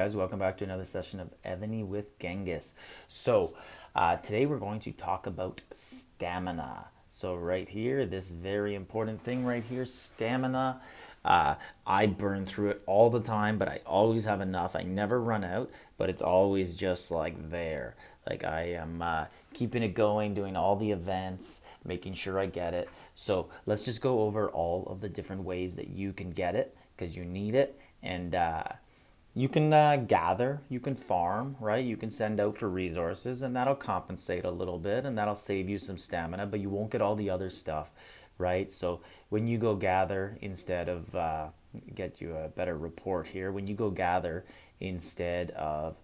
guys, welcome back to another session of Evony with Genghis. Today we're going to talk about stamina. So right here, this very important thing right here, stamina. I burn through it all the time, but I always have enough. I never run out, but it's always just like there. Like I am keeping it going, doing all the events, making sure I get it. So let's just go over all of the different ways that you can get it because you need it. And you can gather, you can farm, right? You can send out for resources, and that'll compensate a little bit, and that'll save you some stamina, but you won't get all the other stuff, right? So when you go gather, instead of get you a better report here, when you go gather instead of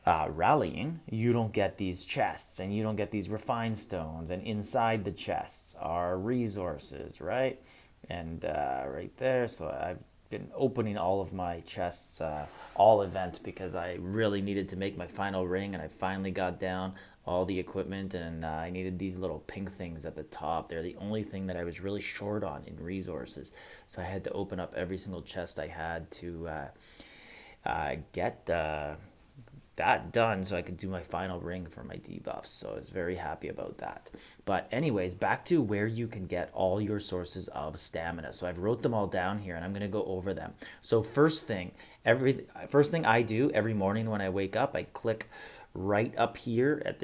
rallying, you don't get these chests and you don't get these refined stones, and inside the chests are resources, right? And right there, so I've been opening all of my chests all event because I really needed to make my final ring, and I finally got down all the equipment, and I needed these little pink things at the top. They're the only thing that I was really short on in resources, so I had to open up every single chest I had to get that done so I could do my final ring for my debuffs. So I was very happy about that. But anyways, back to where you can get all your sources of stamina. So I've wrote them all down here, and I'm going to go over them. So first thing I do every morning when I wake up, I click right up here at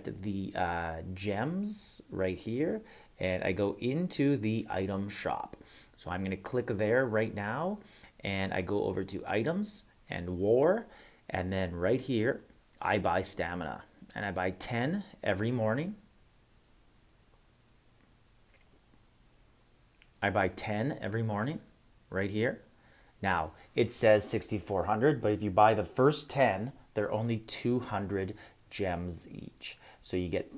the gems right here, and I go into the item shop. So I'm going to click there right now, and I go over to items and war. And then right here, I buy stamina. And I buy 10 every morning. I buy 10 every morning right here. Now, it says 6,400, but if you buy the first 10, they're only 200 gems each. So you get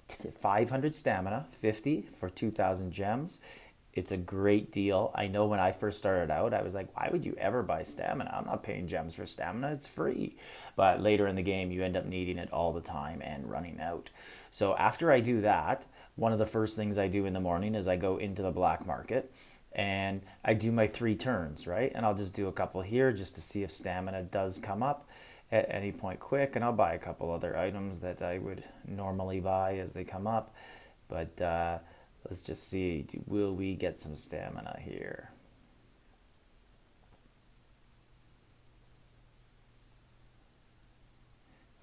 500 stamina, 50 for 2,000 gems. It's a great deal. I know when I first started out, I was like, why would you ever buy stamina? I'm not paying gems for stamina. It's free. But later in the game, you end up needing it all the time and running out. So after I do that, one of the first things I do in the morning is I go into the black market and I do my 3 turns, right? And I'll just do a couple here just to see if stamina does come up at any point quick. And I'll buy a couple other items that I would normally buy as they come up. But let's just see, will we get some stamina here?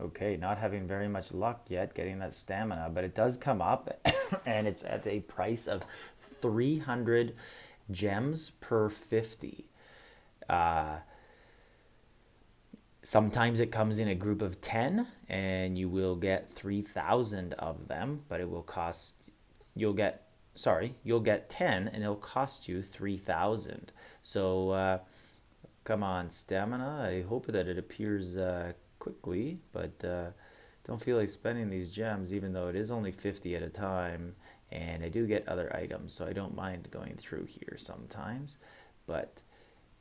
Okay, not having very much luck yet getting that stamina, but it does come up and it's at a price of 300 gems per 50. Sometimes it comes in a group of 10 and you will get 3,000 of them, but it will cost, you'll get 10 and it'll cost you 3,000. So come on, stamina. I hope that it appears quickly, but don't feel like spending these gems, even though it is only 50 at a time. And I do get other items, so I don't mind going through here sometimes. But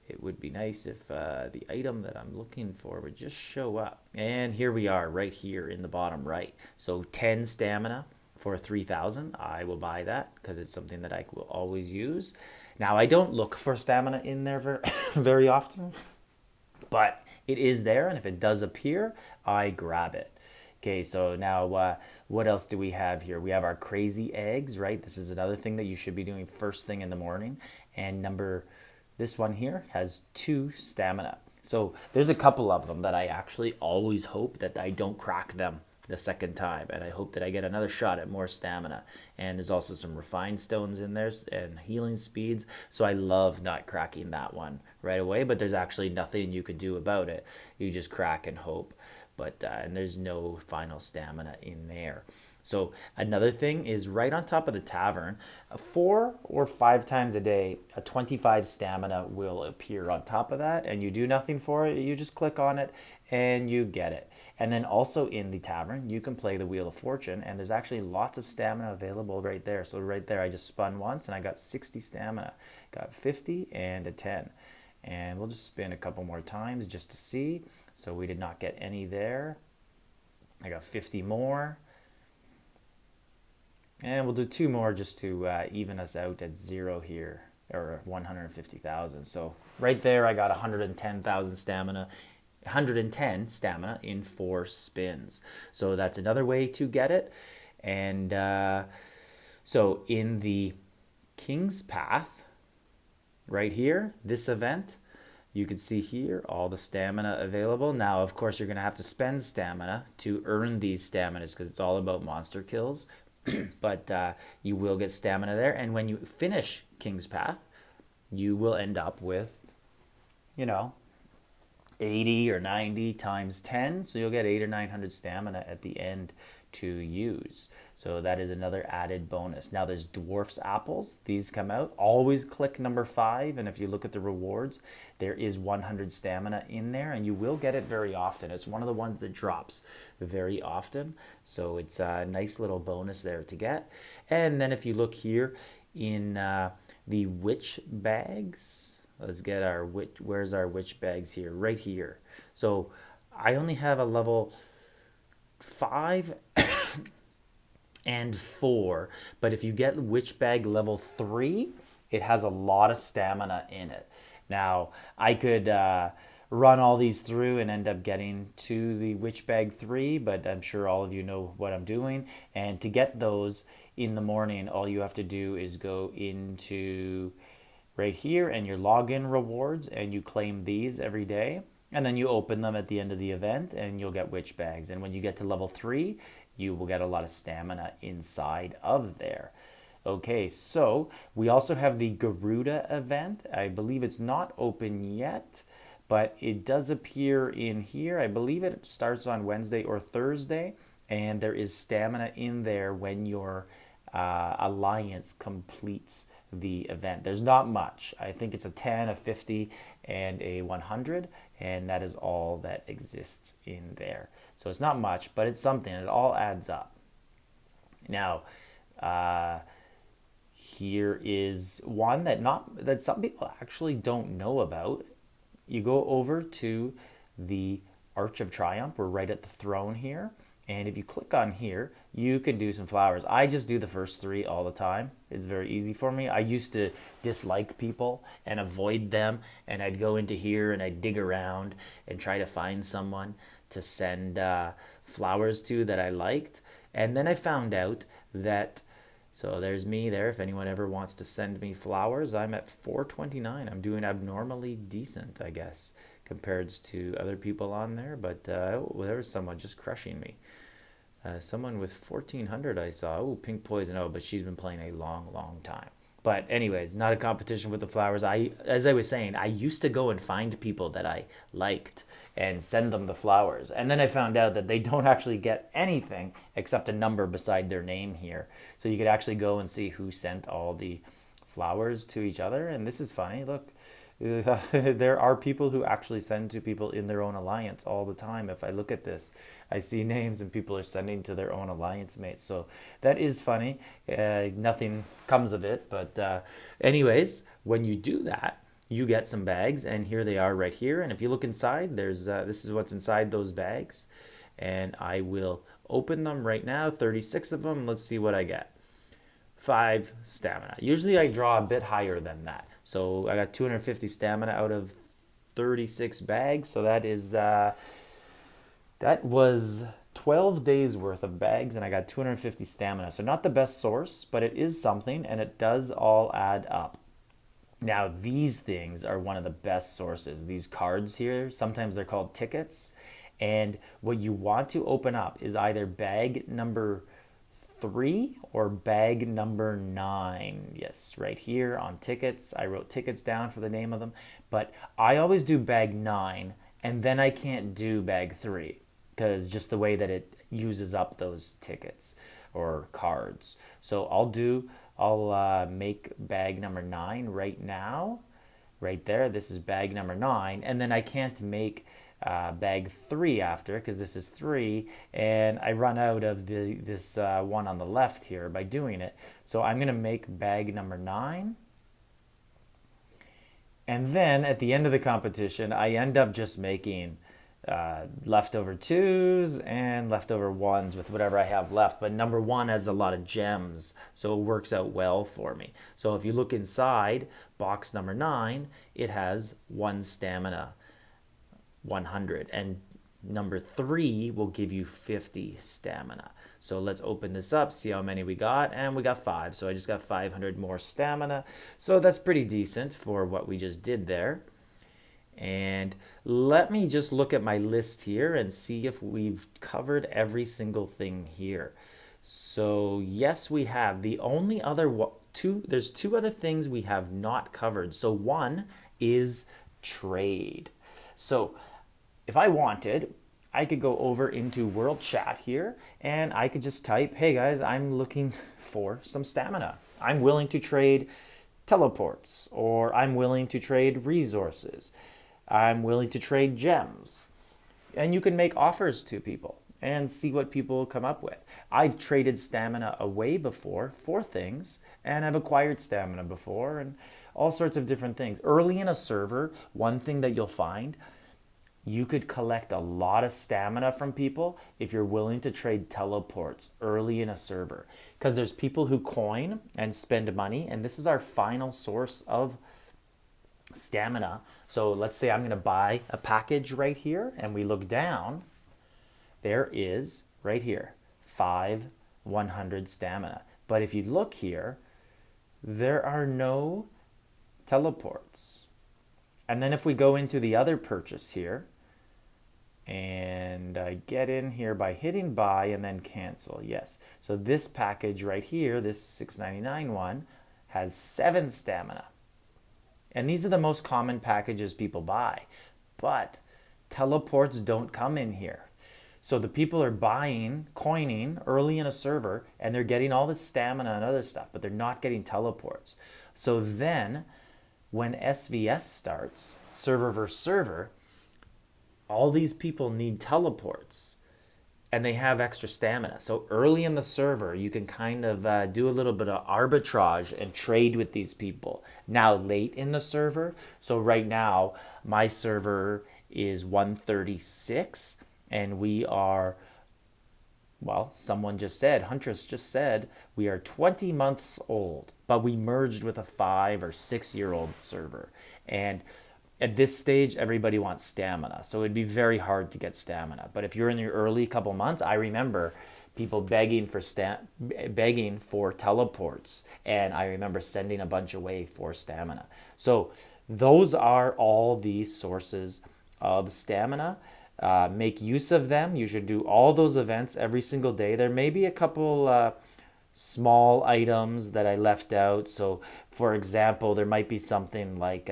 it would be nice if the item that I'm looking for would just show up. And here we are right here in the bottom right. So 10 stamina for 3,000. I will buy that because it's something that I will always use. Now, I don't look for stamina in there very often, but it is there, and if it does appear, I grab it. Okay, so now what else do we have here? We have our crazy eggs, right? This is another thing that you should be doing first thing in the morning. And this one here has 2 stamina. So there's a couple of them that I actually always hope that I don't crack them the second time, and I hope that I get another shot at more stamina. And there's also some refined stones in there and healing speeds, so I love not cracking that one right away, but there's actually nothing you can do about it. You just crack and hope. But and there's no final stamina in there. So another thing is right on top of the tavern, 4 or 5 times a day, a 25 stamina will appear on top of that, and you do nothing for it. You just click on it and you get it. And then also in the tavern, you can play the Wheel of Fortune, and there's actually lots of stamina available right there. So right there, I just spun once and I got 60 stamina, got 50 and a 10. And we'll just spin a couple more times just to see. So we did not get any there. I got 50 more. And we'll do 2 more just to even us out at 0 here. or 150,000. So right there, I got 110,000 stamina, 110 stamina in 4 spins. So that's another way to get it. And so in the King's Path, right here, this event, you can see here all the stamina available. Now, of course, you're going to have to spend stamina to earn these staminas because it's all about monster kills. But you will get stamina there. And when you finish King's Path, you will end up with, you know, 80 or 90 times 10. So you'll get 800 or 900 stamina at the end to use. So that is another added bonus. Now there's dwarf's apples. These come out. Always click number 5. And if you look at the rewards, there is 100 stamina in there, and you will get it very often. It's one of the ones that drops very often. So it's a nice little bonus there to get. And then if you look here in the witch bags, let's get our witch. Where's our witch bags here? Right here. So I only have a level 5 and 4, but if you get witch bag level 3, it has a lot of stamina in it. Now I could run all these through and end up getting to the witch bag 3, but I'm sure all of you know what I'm doing. And to get those in the morning, all you have to do is go into right here and your login rewards, and you claim these every day, and then you open them at the end of the event and you'll get witch bags. And when you get to level 3, you will get a lot of stamina inside of there. Okay, so we also have the Garuda event. I believe it's not open yet, but it does appear in here. I believe it starts on Wednesday or Thursday, and there is stamina in there when your alliance completes the event. There's not much. I think it's a 10, a 50, and a 100, and that is all that exists in there. So it's not much, but it's something. It all adds up. Now, here is one that some people actually don't know about. You go over to the Arch of Triumph. We're right at the throne here. And if you click on here, you can do some flowers. I just do the first 3 all the time. It's very easy for me. I used to dislike people and avoid them, and I'd go into here and I'd dig around and try to find someone to send flowers to that I liked. And then I found out that, so there's me there. If anyone ever wants to send me flowers, I'm at 429. I'm doing abnormally decent, I guess, compared to other people on there. But there was someone just crushing me. Someone with 1400 I saw. Oh, Pink Poison. Oh, but she's been playing a long time. But anyways, not a competition with the flowers. As I was saying, I used to go and find people that I liked and send them the flowers. And then I found out that they don't actually get anything except a number beside their name here. So you could actually go and see who sent all the flowers to each other. And this is funny. Look, there are people who actually send to people in their own alliance all the time. If I look at this, I see names and people are sending to their own alliance mates. So that is funny. Nothing comes of it. But anyways, when you do that, you get some bags, and here they are right here. And if you look inside, there's this is what's inside those bags. And I will open them right now, 36 of them. Let's see what I get. 5 stamina. Usually I draw a bit higher than that. So I got 250 stamina out of 36 bags. So that is that was 12 days worth of bags, and I got 250 stamina. So not the best source, but it is something, and it does all add up. Now these things are one of the best sources. These cards here, sometimes they're called tickets, and what you want to open up is either bag number 3 or bag number 9. Yes, right here on tickets. I wrote tickets down for the name of them, but I always do bag 9, and then I can't do bag 3 because just the way that it uses up those tickets or cards. So I'll make bag number 9 right now, right there. This is bag number 9, and then I can't make bag 3 after, because this is 3, and I run out of this one on the left here by doing it. So I'm going to make bag number 9, and then at the end of the competition I end up just making leftover twos and leftover ones with whatever I have left. But number one has a lot of gems, so it works out well for me. So if you look inside box number 9, it has 1 stamina, 100, and number 3 will give you 50 stamina. So let's open this up, see how many we got, and we got 5. So I just got 500 more stamina. So that's pretty decent for what we just did there. And let me just look at my list here and see if we've covered every single thing here. So yes, we have. The only other there's 2 other things we have not covered. So one is trade. So if I wanted, I could go over into world chat here and I could just type, hey guys, I'm looking for some stamina. I'm willing to trade teleports, or I'm willing to trade resources. I'm willing to trade gems. And you can make offers to people and see what people come up with. I've traded stamina away before for things, and I've acquired stamina before, and all sorts of different things. Early in a server, one thing that you'll find, you could collect a lot of stamina from people if you're willing to trade teleports early in a server. Because there's people who coin and spend money, and this is our final source of stamina. So let's say I'm going to buy a package right here, and we look down. There is, right here, 100 stamina. But if you look here, there are no teleports. And then if we go into the other purchase here, and I get in here by hitting buy and then cancel, yes. So this package right here, this $6.99 one, has 7 stamina. And these are the most common packages people buy. But teleports don't come in here. So the people are buying, coining early in a server, and they're getting all this stamina and other stuff, but they're not getting teleports. So then, when SVS starts, server versus server, all these people need teleports, and they have extra stamina. So early in the server, you can kind of do a little bit of arbitrage and trade with these people. Now, late in the server, so right now, my server is 136, and we are, well, someone just said, Huntress just said, we are 20 months old, but we merged with a 5 or 6 year old server. And at this stage, everybody wants stamina. So it'd be very hard to get stamina. But if you're in the early couple months, I remember people begging for teleports. And I remember sending a bunch away for stamina. So those are all these sources of stamina. Make use of them. You should do all those events every single day. There may be a couple small items that I left out. So for example, there might be something like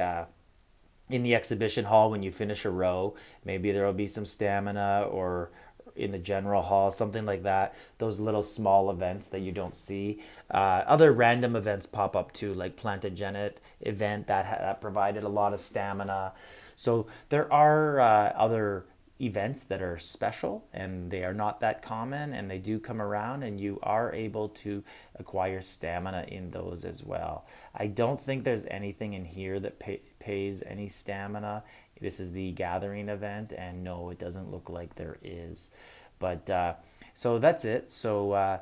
in the exhibition hall, when you finish a row, maybe there will be some stamina, or in the general hall, something like that. Those little small events that you don't see. Other random events pop up too, like Plantagenet event that provided a lot of stamina. So there are other events that are special, and they are not that common, and they do come around, and you are able to acquire stamina in those as well. I don't think there's anything in here that pays any stamina. This is the gathering event, and no, it doesn't look like there is. But so that's it. So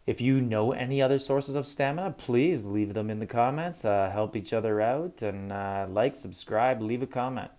if you know any other sources of stamina, please leave them in the comments. Help each other out, and like, subscribe, leave a comment.